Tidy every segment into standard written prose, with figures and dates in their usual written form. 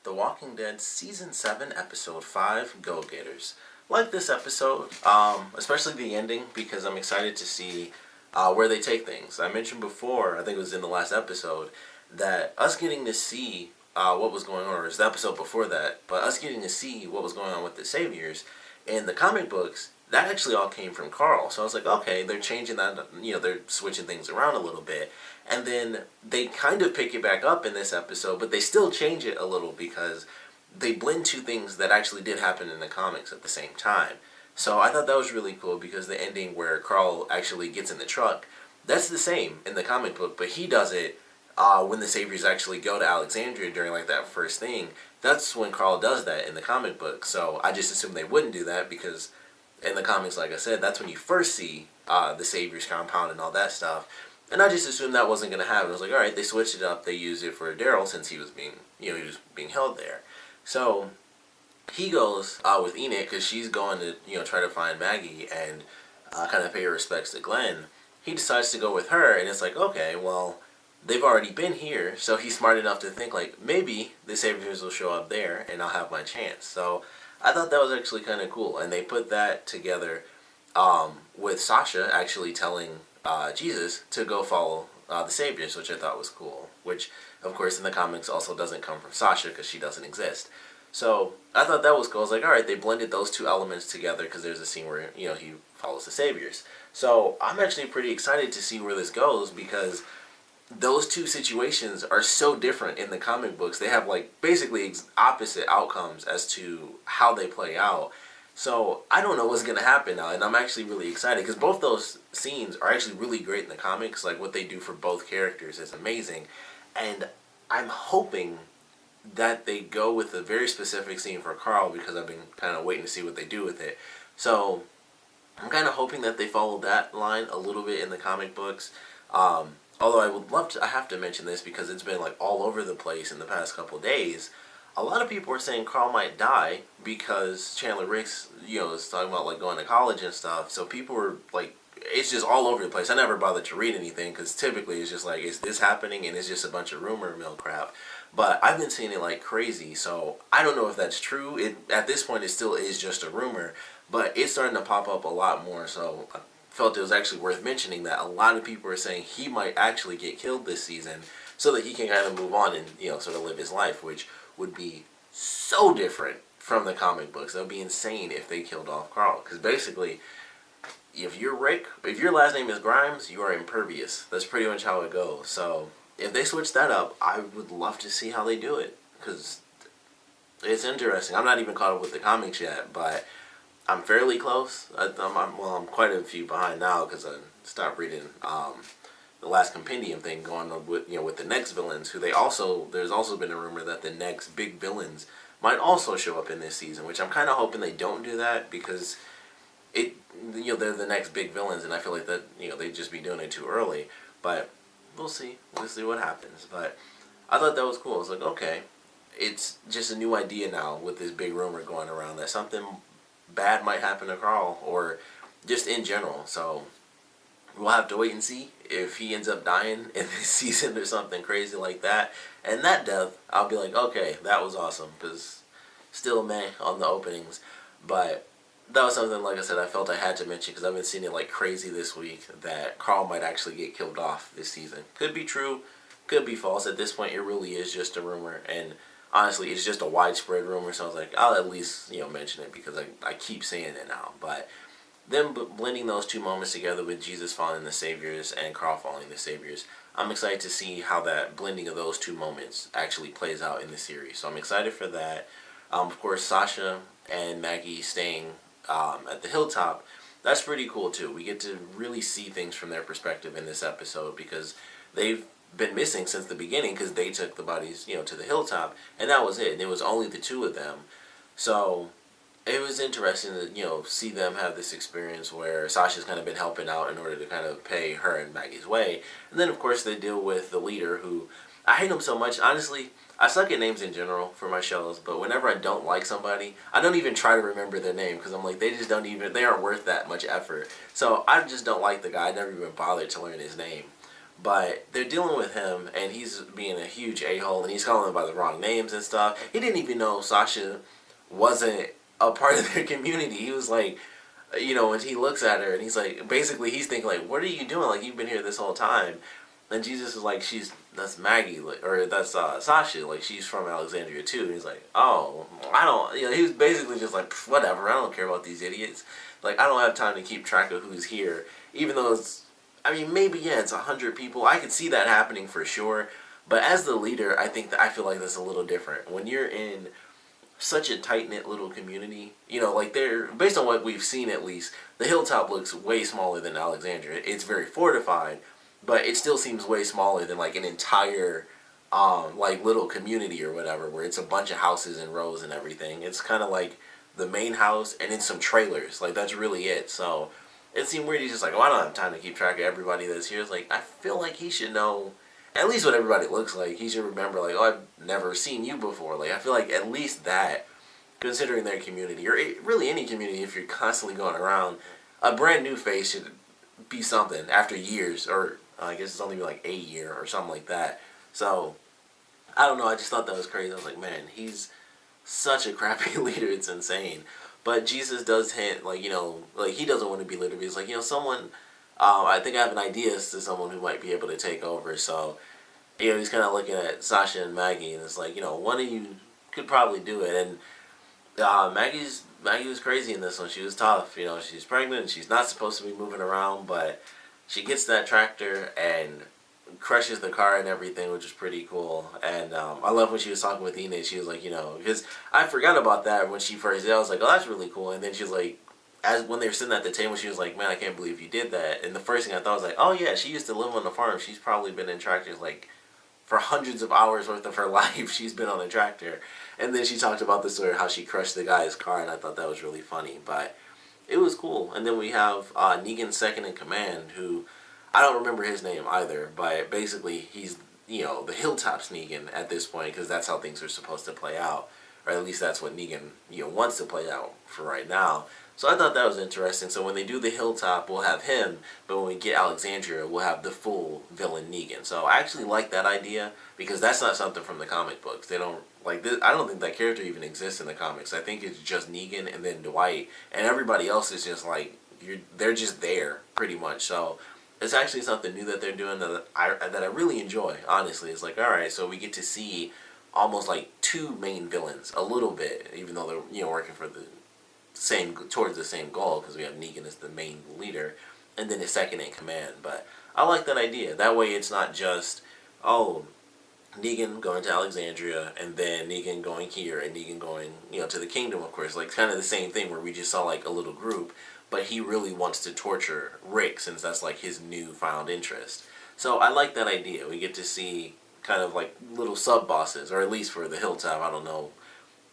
The Walking Dead Season 7, Episode 5, Go Getters. Like this episode, especially the ending, because I'm excited to see where they take things. I mentioned before, I think it was in the last episode, that us getting to see what was going on, or it was the episode before that, but us getting to see what was going on with the Saviors in the comic books, that actually all came from Carl. So I was like, okay, they're changing that, they're switching things around a little bit. And then they kind of pick it back up in this episode, but they still change it a little because they blend two things that actually did happen in the comics at the same time. So I thought that was really cool because the ending where Carl actually gets in the truck, that's the same in the comic book, but he does it when the Saviors actually go to Alexandria during like that first thing. That's when Carl does that in the comic book. So I just assumed they wouldn't do that because in the comics, like I said, that's when you first see the Saviors compound and all that stuff. And I just assumed that wasn't going to happen. I was like, all right, they switched it up. They used it for Daryl since he was being, he was being held there. So he goes with Enid because she's going to, try to find Maggie and kind of pay her respects to Glenn. He decides to go with her, and it's like, okay, well, they've already been here, so he's smart enough to think like maybe the Saviors will show up there, and I'll have my chance. So I thought that was actually kind of cool, and they put that together with Sasha actually telling Jesus to go follow the Saviors, which I thought was cool. Which, of course, in the comics also doesn't come from Sasha because she doesn't exist. So I thought that was cool. I was like, all right, they blended those two elements together because there's a scene where he follows the Saviors. So I'm actually pretty excited to see where this goes because those two situations are so different in the comic books. They have like basically opposite outcomes as to how they play out. So I don't know what's going to happen now, and I'm actually really excited because both those scenes are actually really great in the comics. Like what they do for both characters is amazing, and I'm hoping that they go with a very specific scene for Carl because I've been kind of waiting to see what they do with it. So I'm kind of hoping that they follow that line a little bit in the comic books. Although I would love to, I have to mention this because it's been like all over the place in the past couple days. A lot of people are saying Carl might die because Chandler Ricks, is talking about like going to college and stuff. So people were like, it's just all over the place. I never bothered to read anything because typically it's just like, is this happening? And it's just a bunch of rumor mill crap. But I've been seeing it like crazy, so I don't know if that's true. At this point, it still is just a rumor, but it's starting to pop up a lot more. So I felt it was actually worth mentioning that a lot of people are saying he might actually get killed this season, so that he can kind of move on and sort of live his life, which would be so different from the comic books. That would be insane if they killed off Carl, because basically, if you're Rick, if your last name is Grimes, you are impervious. That's pretty much how it goes. So if they switch that up, I would love to see how they do it, because it's interesting. I'm not even caught up with the comics yet, but I'm fairly close. I'm quite a few behind now because I stopped reading the last compendium thing going on with with the next villains, who there's also been a rumor that the next big villains might also show up in this season, which I'm kind of hoping they don't do that because they're the next big villains, and I feel like that they'd just be doing it too early. But we'll see what happens. But I thought that was cool. I was like, okay, it's just a new idea now with this big rumor going around that something bad might happen to Carl, or just in general. So we'll have to wait and see if he ends up dying in this season or something crazy like that. And that death, I'll be like, okay, that was awesome, because still meh on the openings. But that was something, like I said, I felt I had to mention because I've been seeing it like crazy this week that Carl might actually get killed off this season. Could be true, could be false. At this point, it really is just a rumor, and honestly, it's just a widespread rumor. So I was like, I'll at least mention it because I keep saying it now. But them blending those two moments together with Jesus following the Saviors and Carl following the Saviors, I'm excited to see how that blending of those two moments actually plays out in the series. So I'm excited for that. Of course, Sasha and Maggie staying at the Hilltop, that's pretty cool too. We get to really see things from their perspective in this episode because they've been missing since the beginning because they took the bodies, to the Hilltop, and that was it. And it was only the two of them. So it was interesting to, see them have this experience where Sasha's kind of been helping out in order to kind of pay her and Maggie's way. And then, of course, they deal with the leader, who, I hate him so much. Honestly, I suck at names in general for my shows, but whenever I don't like somebody, I don't even try to remember their name because I'm like, they aren't worth that much effort. So I just don't like the guy. I never even bothered to learn his name. But they're dealing with him, and he's being a huge a-hole, and he's calling them by the wrong names and stuff. He didn't even know Sasha wasn't a part of their community. He was like, when he looks at her, and he's like, basically he's thinking like, what are you doing? Like, you've been here this whole time. And Jesus is like, that's Maggie, like, or that's Sasha, like, she's from Alexandria too. And he's like, oh, I don't, he was basically just like, whatever, I don't care about these idiots. Like, I don't have time to keep track of who's here, even though maybe, yeah, it's 100 people. I could see that happening for sure. But as the leader, I feel like that's a little different. When you're in such a tight-knit little community, like they're, based on what we've seen at least, the Hilltop looks way smaller than Alexandria. It's very fortified, but it still seems way smaller than like an entire like little community or whatever, where it's a bunch of houses and rows and everything. It's kind of like the main house and then some trailers. Like, that's really it. So it seemed weird. He's just like, oh, I don't have time to keep track of everybody that's here. It's like, I feel like he should know at least what everybody looks like. He should remember, like, oh, I've never seen you before. Like, I feel like at least that, considering their community, or really any community, if you're constantly going around, a brand new face should be something after years, or I guess it's only been like a year or something like that. So, I don't know, I just thought that was crazy. I was like, man, he's such a crappy leader, it's insane. But Jesus does hint, like, like, he doesn't want to be leader, but he's like, someone, I think I have an idea as to someone who might be able to take over. So, he's kind of looking at Sasha and Maggie, and it's like, one of you could probably do it. And Maggie was crazy in this one. She was tough. She's pregnant and she's not supposed to be moving around, but she gets that tractor and crushes the car and everything, which is pretty cool. And I love when she was talking with Enid. She was like, because I forgot about that when she first did. I was like, oh, that's really cool. And then she was like, when they were sitting at the table, she was like, man, I can't believe you did that. And the first thing I thought was like, oh yeah, she used to live on the farm. She's probably been in tractors like for hundreds of hours worth of her life. She's been on a tractor. And then she talked about the story of how she crushed the guy's car, and I thought that was really funny. But it was cool. And then we have Negan's second in command, who I don't remember his name either, but basically he's, the Hilltop's Negan at this point, because that's how things are supposed to play out. Or at least that's what Negan, wants to play out for right now. So I thought that was interesting. So when they do the Hilltop, we'll have him, but when we get Alexandria, we'll have the full villain Negan. So I actually like that idea, because that's not something from the comic books. They don't, like, this, I don't think that character even exists in the comics. I think it's just Negan and then Dwight, and everybody else is just like, they're just there, pretty much. So it's actually something new that they're doing that I really enjoy, honestly. It's like, alright, so we get to see almost like two main villains, a little bit, even though they're, working for towards the same goal, because we have Negan as the main leader, and then his second in command. But I like that idea. That way it's not just, oh, Negan going to Alexandria, and then Negan going here, and Negan going, to the kingdom, of course. Like, kind of the same thing where we just saw, like, a little group, but he really wants to torture Rick, since that's, like, his newfound interest. So I like that idea. We get to see kind of, like, little sub-bosses, or at least for the Hilltop. I don't know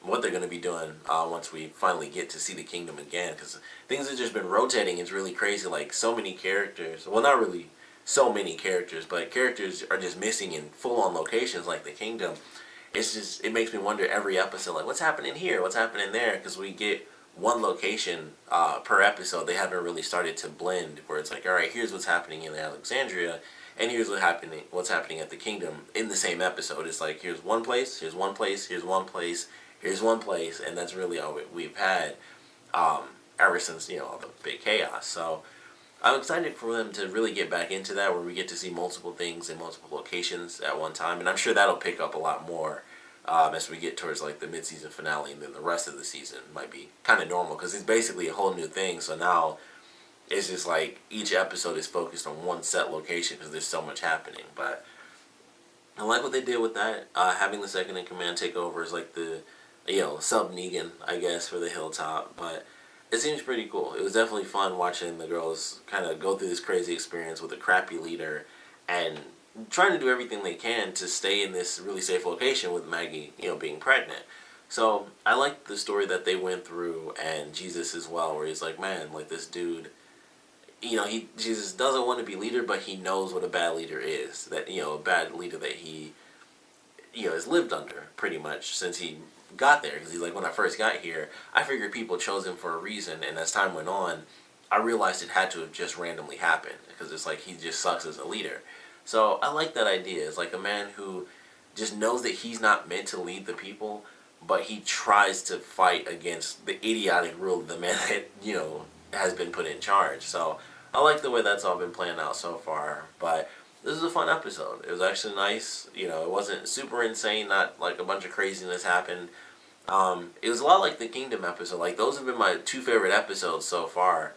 what they're going to be doing once we finally get to see the kingdom again, because things have just been rotating. It's really crazy. Like, so many characters, well, not really so many characters, but characters are just missing in full-on locations like the kingdom. It's just, it makes me wonder every episode, like, what's happening here, what's happening there, because we get one location per episode. They haven't really started to blend, where it's like, alright, here's what's happening in Alexandria, and here's what's happening at the kingdom in the same episode. It's like, here's one place, here's one place, here's one place, here's one place, and that's really all we've had ever since, all the big chaos. So I'm excited for them to really get back into that, where we get to see multiple things in multiple locations at one time, and I'm sure that'll pick up a lot more as we get towards like the mid-season finale, and then the rest of the season might be kind of normal, because it's basically a whole new thing. So now it's just like each episode is focused on one set location, because there's so much happening. But I like what they did with that. Having the second in command take over is like the sub Negan, I guess, for the Hilltop. But it seems pretty cool. It was definitely fun watching the girls kind of go through this crazy experience with a crappy leader, and trying to do everything they can to stay in this really safe location with Maggie, being pregnant. So I like the story that they went through, and Jesus as well, where he's like, man, like, this dude, Jesus doesn't want to be leader, but he knows what a bad leader is. That, a bad leader that he, has lived under pretty much since he got there. Because he's like, when I first got here, I figured people chose him for a reason, and as time went on, I realized it had to have just randomly happened, because it's like he just sucks as a leader. So I like that idea. It's like a man who just knows that he's not meant to lead the people, but he tries to fight against the idiotic rule of the man that, has been put in charge. So I like the way that's all been playing out so far. But this is a fun episode. It was actually nice. It wasn't super insane, not like a bunch of craziness happened. It was a lot like the Kingdom episode. Like, those have been my two favorite episodes so far.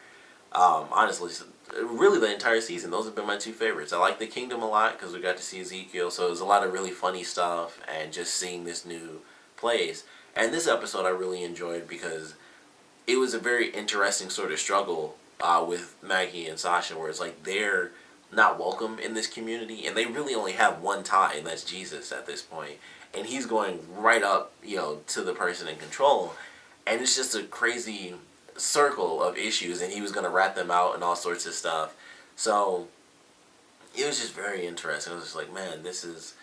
Honestly, really the entire season, those have been my two favorites. I like the Kingdom a lot because we got to see Ezekiel, so it was a lot of really funny stuff and just seeing this new place. And this episode I really enjoyed because it was a very interesting sort of struggle with Maggie and Sasha, where it's like they're not welcome in this community, and they really only have one tie, and that's Jesus at this point. And he's going right up, to the person in control, and it's just a crazy circle of issues, and he was going to rat them out and all sorts of stuff. So it was just very interesting. I was just like, man, this is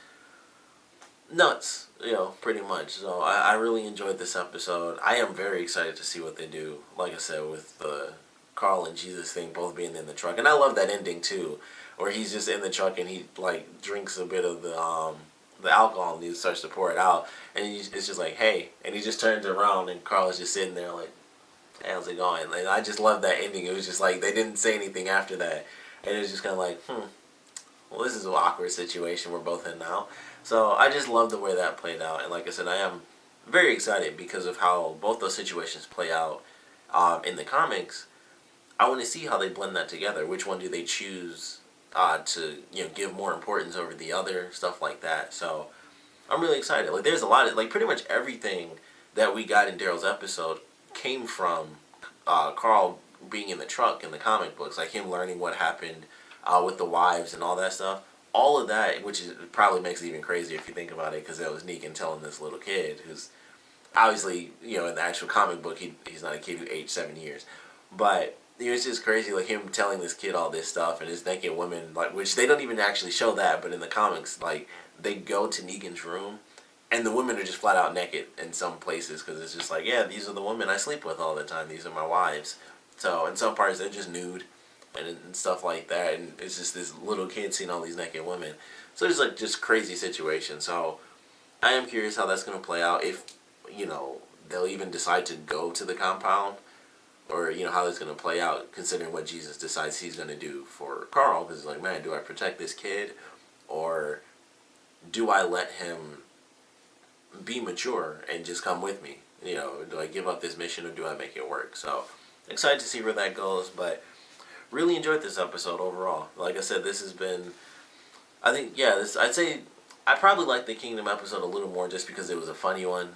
nuts, pretty much. So I really enjoyed this episode. I am very excited to see what they do, like I said, with the Carl and Jesus thing both being in the truck. And I love that ending too, where he's just in the truck and he like drinks a bit of the alcohol and he starts to pour it out, and it's just like, hey, and he just turns around and Carl is just sitting there like, hey, how's it going? And I just love that ending. It was just like they didn't say anything after that, and it was just kind of like, well, this is an awkward situation we're both in now. So I just love the way that played out, and like I said, I am very excited because of how both those situations play out in the comics. I want to see how they blend that together. Which one do they choose to give more importance over the other, stuff like that. So I'm really excited. Like, there's a lot of, like, pretty much everything that we got in Daryl's episode came from Carl being in the truck in the comic books, like him learning what happened with the wives and all that stuff. All of that, which probably makes it even crazier if you think about it, because that was Negan telling this little kid who's obviously, in the actual comic book, he's not a kid who aged 7 years. But it was just crazy, like him telling this kid all this stuff, and his naked women, like, which they don't even actually show that, but in the comics, like, they go to Negan's room, and the women are just flat out naked in some places, because it's just like, yeah, these are the women I sleep with all the time, these are my wives. So in some parts, they're just nude and stuff like that, and it's just this little kid seeing all these naked women. So it's like just crazy situation. So I am curious how that's going to play out, if, they'll even decide to go to the compound, or, how that's going to play out, considering what Jesus decides he's going to do for Carl, because it's like, man, do I protect this kid, or do I let him be mature and just come with me? Do I give up this mission, or do I make it work? So excited to see where that goes, but really enjoyed this episode overall. Like I said, this has been, I think, yeah, I'd say I probably liked the Kingdom episode a little more just because it was a funny one,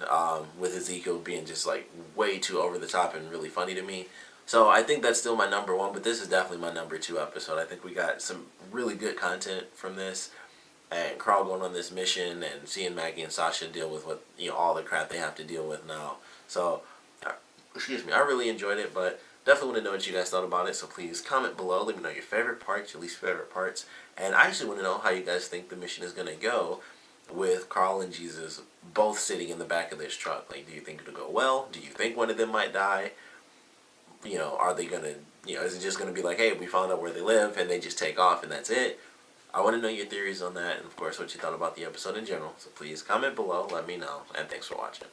with Ezekiel being just like way too over the top and really funny to me. So I think that's still my number one, but this is definitely my number two episode. I think we got some really good content from this, and Carl going on this mission and seeing Maggie and Sasha deal with what, all the crap they have to deal with now. So, excuse me, I really enjoyed it, but definitely want to know what you guys thought about it, so please comment below. Let me know your favorite parts, your least favorite parts. And I actually want to know how you guys think the mission is going to go with Carl and Jesus both sitting in the back of this truck. Like, do you think it'll go well? Do you think one of them might die? Are they going to, is it just going to be like, hey, we found out where they live and they just take off and that's it? I want to know your theories on that, and of course what you thought about the episode in general. So please comment below, let me know, and thanks for watching.